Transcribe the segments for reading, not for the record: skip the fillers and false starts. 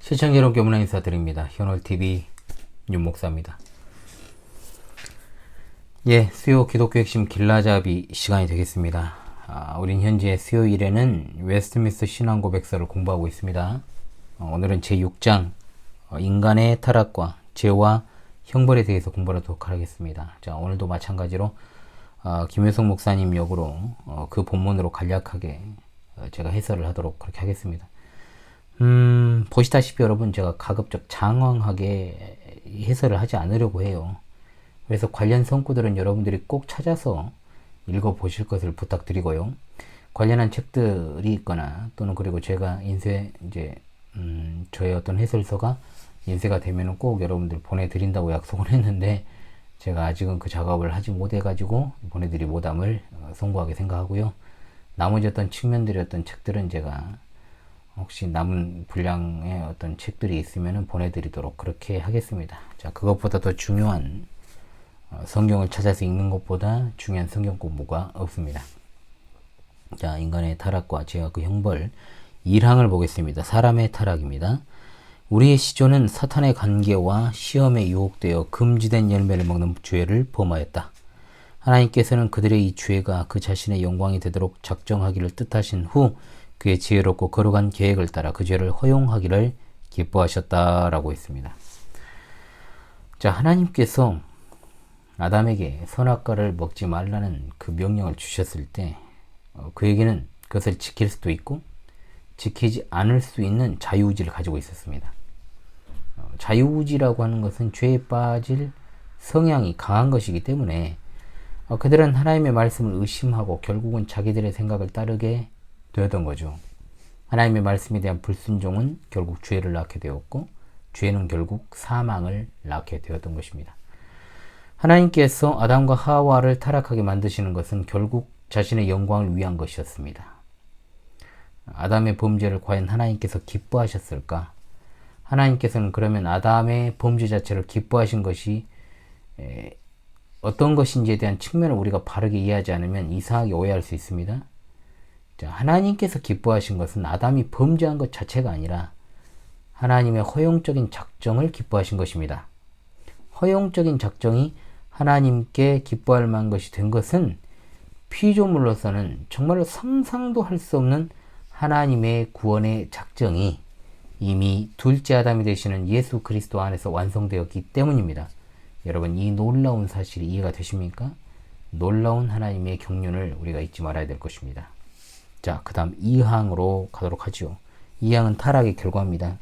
시청자 여러분께 문화 인사드립니다. 현월TV 윤목사입니다. 수요 기독교 핵심 길라잡이 시간이 되겠습니다. 우린 현재 수요일에는 웨스트민스터 신앙고백서를 공부하고 있습니다. 오늘은 제6장 인간의 타락과 죄와 형벌에 대해서 공부를 하도록 하겠습니다. 자, 오늘도 마찬가지로 김효성 목사님 역으로 그 본문으로 간략하게 제가 해설을 하도록 그렇게 하겠습니다. 보시다시피 여러분, 제가 가급적 장황하게 해설을 하지 않으려고 해요. 그래서 관련 성구들은 여러분들이 꼭 찾아서 읽어보실 것을 부탁드리고요. 관련한 책들이 있거나 또는 그리고 제가 저의 어떤 해설서가 인쇄가 되면은 꼭 여러분들 보내드린다고 약속을 했는데, 제가 아직은 그 작업을 하지 못해가지고 보내드리 못함을 송구하게 생각하고요. 나머지 어떤 측면들의 어떤 책들은 제가 혹시 남은 분량의 어떤 책들이 있으면 보내드리도록 그렇게 하겠습니다. 자, 그것보다 더 중요한 성경을 찾아서 읽는 것보다 중요한 성경 공부가 없습니다. 자, 인간의 타락과 죄와 그 형벌 1항을 보겠습니다. 사람의 타락입니다. 우리의 시조는 사탄의 관계와 시험에 유혹되어 금지된 열매를 먹는 죄를 범하였다. 하나님께서는 그들의 이 죄가 그 자신의 영광이 되도록 작정하기를 뜻하신 후 그의 지혜롭고 거룩한 계획을 따라 그 죄를 허용하기를 기뻐하셨다라고 했습니다. 자, 하나님께서 아담에게 선악과를 먹지 말라는 그 명령을 주셨을 때 그에게는 그것을 지킬 수도 있고 지키지 않을 수 있는 자유의지를 가지고 있었습니다. 자유의지라고 하는 것은 죄에 빠질 성향이 강한 것이기 때문에 그들은 하나님의 말씀을 의심하고 결국은 자기들의 생각을 따르게 되었던 거죠. 하나님의 말씀에 대한 불순종은 결국 죄를 낳게 되었고, 죄는 결국 사망을 낳게 되었던 것입니다. 하나님께서 아담과 하와를 타락하게 만드시는 것은 결국 자신의 영광을 위한 것이었습니다. 아담의 범죄를 과연 하나님께서 기뻐하셨을까? 하나님께서는 그러면 아담의 범죄 자체를 기뻐하신 것이 어떤 것인지에 대한 측면을 우리가 바르게 이해하지 않으면 이상하게 오해할 수 있습니다. 자, 하나님께서 기뻐하신 것은 아담이 범죄한 것 자체가 아니라 하나님의 허용적인 작정을 기뻐하신 것입니다. 허용적인 작정이 하나님께 기뻐할 만한 것이 된 것은 피조물로서는 정말로 상상도 할 수 없는 하나님의 구원의 작정이 이미 둘째 아담이 되시는 예수 그리스도 안에서 완성되었기 때문입니다. 여러분, 이 놀라운 사실이 이해가 되십니까? 놀라운 하나님의 경륜을 우리가 잊지 말아야 될 것입니다. 자, 그 다음 2항으로 가도록 하죠. 2항은 타락의 결과입니다.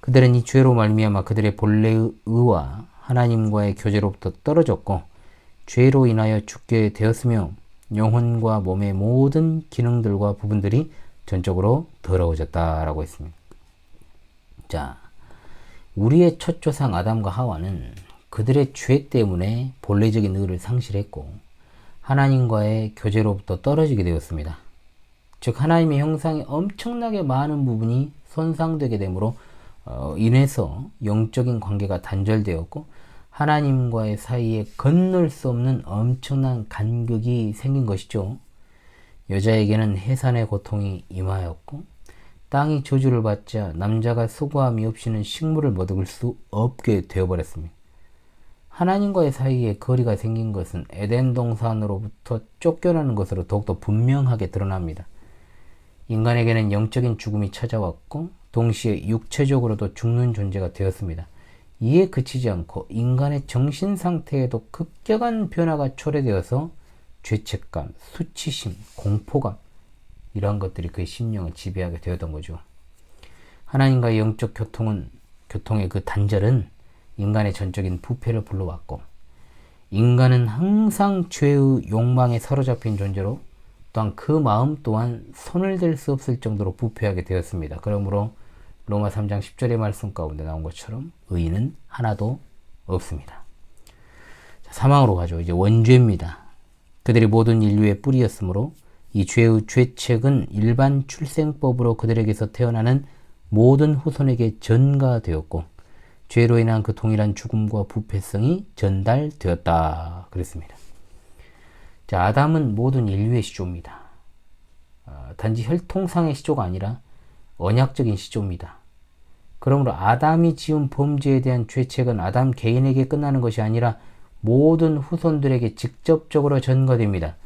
그들은 이 죄로 말미암아 그들의 본래의 의와 하나님과의 교제로부터 떨어졌고 죄로 인하여 죽게 되었으며 영혼과 몸의 모든 기능들과 부분들이 전적으로 더러워졌다라고 했습니다. 자, 우리의 첫 조상 아담과 하와는 그들의 죄 때문에 본래적인 의를 상실했고 하나님과의 교제로부터 떨어지게 되었습니다. 즉, 하나님의 형상이 엄청나게 많은 부분이 손상되게 되므로 인해서 영적인 관계가 단절되었고 하나님과의 사이에 건널 수 없는 엄청난 간극이 생긴 것이죠. 여자에게는 해산의 고통이 임하였고 땅이 저주를 받자 남자가 수고함이 없이는 식물을 먹을 수 없게 되어버렸습니다. 하나님과의 사이에 거리가 생긴 것은 에덴 동산으로부터 쫓겨나는 것으로 더욱더 분명하게 드러납니다. 인간에게는 영적인 죽음이 찾아왔고 동시에 육체적으로도 죽는 존재가 되었습니다. 이에 그치지 않고 인간의 정신 상태에도 급격한 변화가 초래되어서 죄책감, 수치심, 공포감, 이러한 것들이 그의 심령을 지배하게 되었던 거죠. 하나님과의 영적 교통의 그 단절은 인간의 전적인 부패를 불러왔고 인간은 항상 죄의 욕망에 사로잡힌 존재로 또한 그 마음 또한 손을 댈 수 없을 정도로 부패하게 되었습니다. 그러므로 로마 3장 10절의 말씀 가운데 나온 것처럼 의인은 하나도 없습니다. 자, 사망으로 가죠. 이제 원죄입니다. 그들이 모든 인류의 뿌리였으므로 이 죄의 죄책은 일반 출생법으로 그들에게서 태어나는 모든 후손에게 전가되었고 죄로 인한 그 동일한 죽음과 부패성이 전달되었다 그랬습니다. 자, 아담은 모든 인류의 시조입니다. 단지 혈통상의 시조가 아니라 언약적인 시조입니다. 그러므로 아담이 지은 범죄에 대한 죄책은 아담 개인에게 끝나는 것이 아니라 모든 후손들에게 직접적으로 전가됩니다.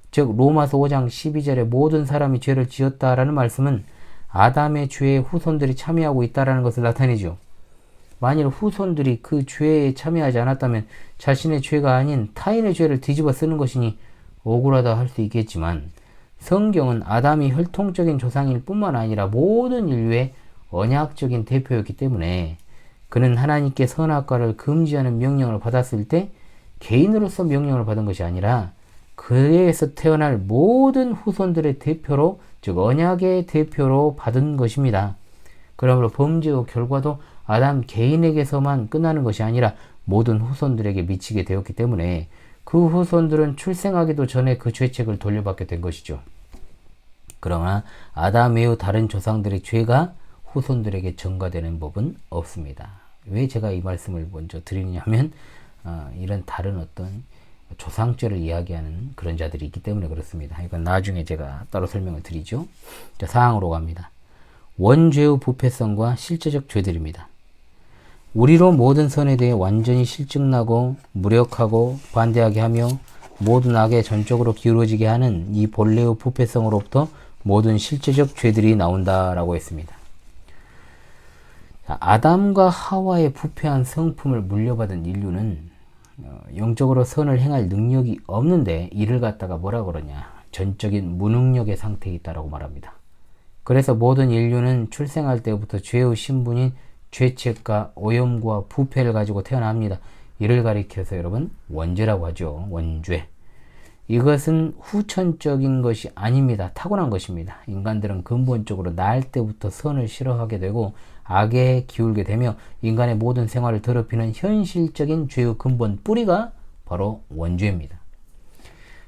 즉 로마서 5장 12절에 모든 사람이 죄를 지었다라는 말씀은 아담의 죄에 후손들이 참여하고 있다는 것을 나타내죠. 만일 후손들이 그 죄에 참여하지 않았다면 자신의 죄가 아닌 타인의 죄를 뒤집어 쓰는 것이니 억울하다 할 수 있겠지만, 성경은 아담이 혈통적인 조상일 뿐만 아니라 모든 인류의 언약적인 대표였기 때문에 그는 하나님께 선악과를 금지하는 명령을 받았을 때 개인으로서 명령을 받은 것이 아니라 그에서 태어날 모든 후손들의 대표로, 즉 언약의 대표로 받은 것입니다. 그러므로 범죄의 결과도 아담 개인에게서만 끝나는 것이 아니라 모든 후손들에게 미치게 되었기 때문에 그 후손들은 출생하기도 전에 그 죄책을 돌려받게 된 것이죠. 그러나 아담 외의 다른 조상들의 죄가 후손들에게 전가되는 법은 없습니다. 왜 제가 이 말씀을 먼저 드리냐면 이런 다른 어떤 조상죄를 이야기하는 그런 자들이 있기 때문에 그렇습니다. 이건 나중에 제가 따로 설명을 드리죠. 자, 사항으로 갑니다. 원죄의 부패성과 실제적 죄들입니다. 우리로 모든 선에 대해 완전히 실증나고 무력하고 반대하게 하며 모든 악에 전적으로 기울어지게 하는 이 본래의 부패성으로부터 모든 실제적 죄들이 나온다라고 했습니다. 아담과 하와의 부패한 성품을 물려받은 인류는 영적으로 선을 행할 능력이 없는데 이를 갖다가 뭐라 그러냐, 전적인 무능력의 상태에 있다라고 말합니다. 그래서 모든 인류는 출생할 때부터 죄의 신분인 죄책과 오염과 부패를 가지고 태어납니다. 이를 가리켜서 여러분 원죄라고 하죠. 원죄. 이것은 후천적인 것이 아닙니다. 타고난 것입니다. 인간들은 근본적으로 날 때부터 선을 싫어하게 되고 악에 기울게 되며 인간의 모든 생활을 더럽히는 현실적인 죄의 근본 뿌리가 바로 원죄입니다.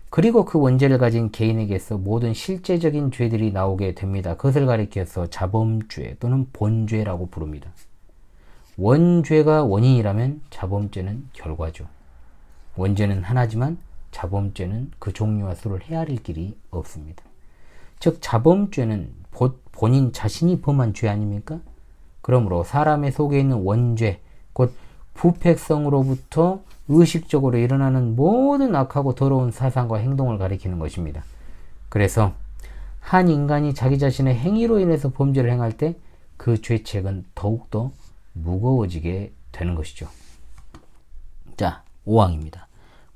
그리고 그 원죄를 가진 개인에게서 모든 실제적인 죄들이 나오게 됩니다. 그것을 가리켜서 자범죄 또는 본죄라고 부릅니다. 원죄가 원인이라면 자범죄는 결과죠. 원죄는 하나지만 자범죄는 그 종류와 수를 헤아릴 길이 없습니다. 즉 자범죄는 본인 자신이 범한 죄 아닙니까? 그러므로 사람의 속에 있는 원죄, 곧 부패성으로부터 의식적으로 일어나는 모든 악하고 더러운 사상과 행동을 가리키는 것입니다. 그래서 한 인간이 자기 자신의 행위로 인해서 범죄를 행할 때 그 죄책은 더욱더 무거워지게 되는 것이죠. 자, 5항입니다.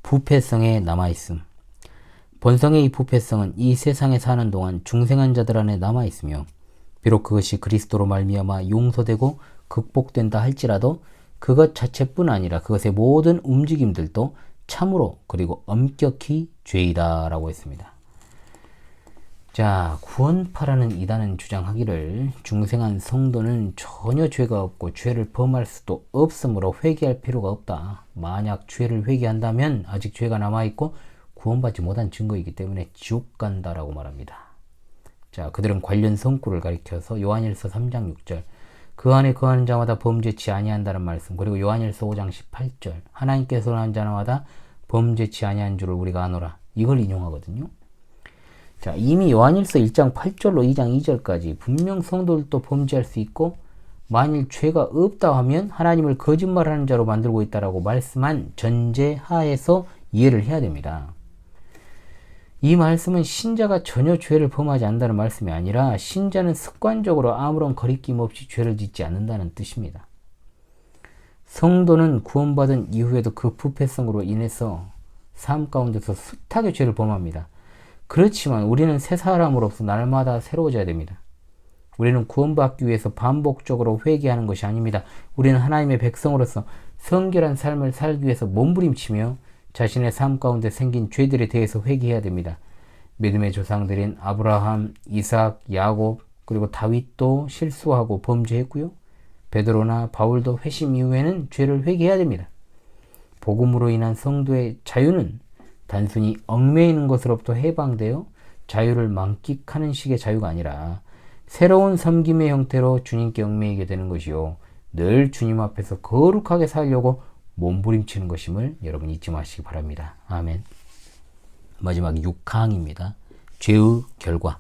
부패성에 남아있음. 본성의 이 부패성은 이 세상에 사는 동안 중생한 자들 안에 남아있으며 비록 그것이 그리스도로 말미암아 용서되고 극복된다 할지라도 그것 자체뿐 아니라 그것의 모든 움직임들도 참으로 그리고 엄격히 죄이다 라고 했습니다. 자, 구원파라는 이단은 주장하기를 중생한 성도는 전혀 죄가 없고 죄를 범할 수도 없으므로 회개할 필요가 없다. 만약 죄를 회개한다면 아직 죄가 남아있고 구원받지 못한 증거이기 때문에 지옥 간다라고 말합니다. 자, 그들은 관련 성구를 가리켜서 요한일서 3장 6절 그 안에 거하는 자마다 범죄치 아니한다는 말씀, 그리고 요한일서 5장 18절 하나님께서 난 자마다 범죄치 아니한 줄을 우리가 아노라, 이걸 인용하거든요. 자, 이미 요한일서 1장 8절로 2장 2절까지 분명 성도들도 범죄할 수 있고 만일 죄가 없다 하면 하나님을 거짓말하는 자로 만들고 있다라고 말씀한 전제 하에서 이해를 해야 됩니다. 이 말씀은 신자가 전혀 죄를 범하지 않는다는 말씀이 아니라 신자는 습관적으로 아무런 거리낌 없이 죄를 짓지 않는다는 뜻입니다. 성도는 구원받은 이후에도 그 부패성으로 인해서 삶 가운데서 숱하게 죄를 범합니다. 그렇지만 우리는 새 사람으로서 날마다 새로워져야 됩니다. 우리는 구원받기 위해서 반복적으로 회개하는 것이 아닙니다. 우리는 하나님의 백성으로서 성결한 삶을 살기 위해서 몸부림치며 자신의 삶 가운데 생긴 죄들에 대해서 회개해야 됩니다. 믿음의 조상들인 아브라함, 이삭, 야곱, 그리고 다윗도 실수하고 범죄했고요. 베드로나 바울도 회심 이후에는 죄를 회개해야 됩니다. 복음으로 인한 성도의 자유는 단순히 얽매이는 것으로부터 해방되어 자유를 만끽하는 식의 자유가 아니라 새로운 섬김의 형태로 주님께 얽매이게 되는 것이요, 늘 주님 앞에서 거룩하게 살려고 몸부림치는 것임을 여러분 잊지 마시기 바랍니다. 아멘. 마지막 6항입니다. 죄의 결과.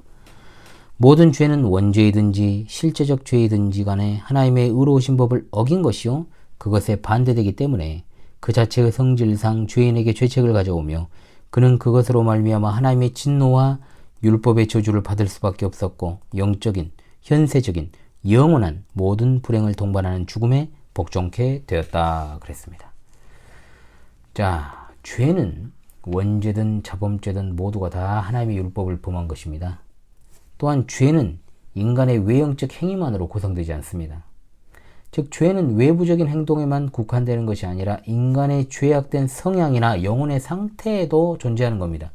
모든 죄는 원죄이든지 실제적 죄이든지 간에 하나님의 의로우신 법을 어긴 것이요 그것에 반대되기 때문에 그 자체의 성질상 죄인에게 죄책을 가져오며 그는 그것으로 말미암아 하나님의 진노와 율법의 저주를 받을 수밖에 없었고 영적인, 현세적인, 영원한 모든 불행을 동반하는 죽음에 복종케 되었다 그랬습니다. 자, 죄는 원죄든 자범죄든 모두가 다 하나님의 율법을 범한 것입니다. 또한 죄는 인간의 외형적 행위만으로 구성되지 않습니다. 즉 죄는 외부적인 행동에만 국한되는 것이 아니라 인간의 죄악된 성향이나 영혼의 상태에도 존재하는 겁니다.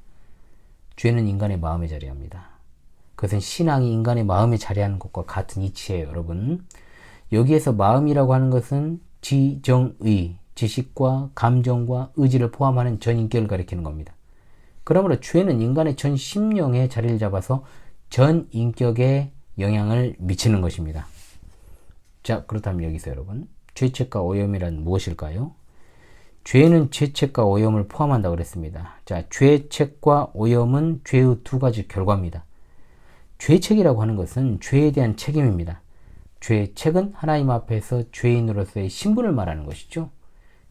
죄는 인간의 마음에 자리합니다. 그것은 신앙이 인간의 마음에 자리하는 것과 같은 이치예요, 여러분. 여기에서 마음이라고 하는 것은 지정의, 지식과 감정과 의지를 포함하는 전인격을 가리키는 겁니다. 그러므로 죄는 인간의 전 심령에 자리를 잡아서 전 인격에 영향을 미치는 것입니다. 자, 그렇다면 여기서 여러분, 죄책과 오염이란 무엇일까요? 죄는 죄책과 오염을 포함한다고 그랬습니다. 자, 죄책과 오염은 죄의 두 가지 결과입니다. 죄책이라고 하는 것은 죄에 대한 책임입니다. 죄책은 하나님 앞에서 죄인으로서의 신분을 말하는 것이죠.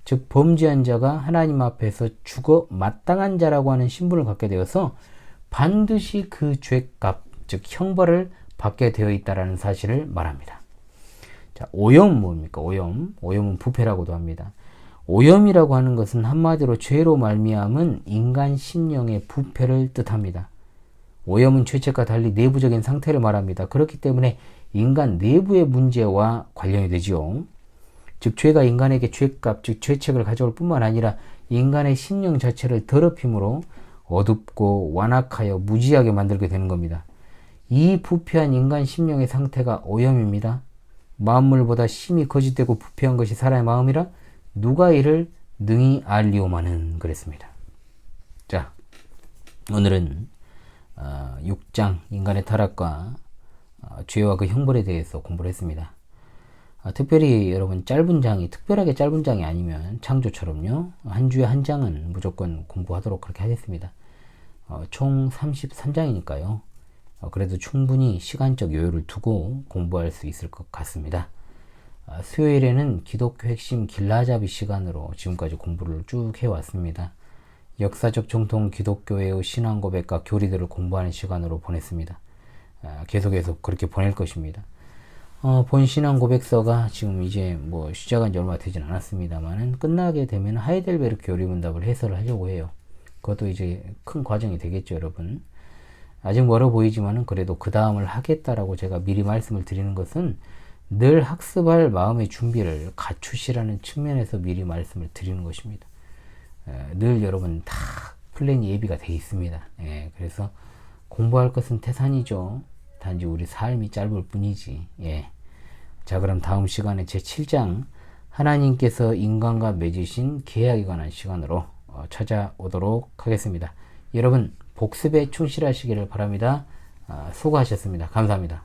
즉 범죄한 자가 하나님 앞에서 죽어 마땅한 자라고 하는 신분을 갖게 되어서 반드시 그 죄값, 즉 형벌을 받게 되어 있다는 사실을 말합니다. 자, 오염은 뭡니까? 오염은 부패라고도 합니다. 오염이라고 하는 것은 한마디로 죄로 말미암은 인간 심령의 부패를 뜻합니다. 오염은 죄책과 달리 내부적인 상태를 말합니다. 그렇기 때문에 인간 내부의 문제와 관련이 되지요. 즉 죄가 인간에게 죄값, 즉 죄책을 가져올 뿐만 아니라 인간의 심령 자체를 더럽힘으로 어둡고 완악하여 무지하게 만들게 되는 겁니다. 이 부패한 인간 심령의 상태가 오염입니다. 만물보다 심히 거짓되고 부패한 것이 사람의 마음이라 누가 이를 능히 알리오마는 그랬습니다. 자, 오늘은 6장 인간의 타락과 죄와 그 형벌에 대해서 공부를 했습니다. 특별히 여러분 특별하게 짧은 장이 아니면 창조처럼요, 한 주에 한 장은 무조건 공부하도록 그렇게 하겠습니다. 총 33장이니까요. 그래도 충분히 시간적 여유를 두고 공부할 수 있을 것 같습니다. 수요일에는 기독교 핵심 길라잡이 시간으로 지금까지 공부를 쭉 해왔습니다. 역사적 정통 기독교의 신앙 고백과 교리들을 공부하는 시간으로 보냈습니다. 계속해서 그렇게 보낼 것입니다. 본 신앙 고백서가 지금 이제 뭐 시작한 지 얼마 되진 않았습니다만은 끝나게 되면 하이델베르크 교리문답을 해설을 하려고 해요. 그것도 이제 큰 과정이 되겠죠, 여러분. 아직 멀어 보이지만은 그래도 그 다음을 하겠다라고 제가 미리 말씀을 드리는 것은 늘 학습할 마음의 준비를 갖추시라는 측면에서 미리 말씀을 드리는 것입니다. 늘 여러분 다 플랜이 예비가 되어 있습니다. 그래서 공부할 것은 태산이죠. 단지 우리 삶이 짧을 뿐이지. 자, 그럼 다음 시간에 제 7장 하나님께서 인간과 맺으신 계약에 관한 시간으로 찾아오도록 하겠습니다. 여러분 복습에 충실하시기를 바랍니다. 수고하셨습니다. 감사합니다.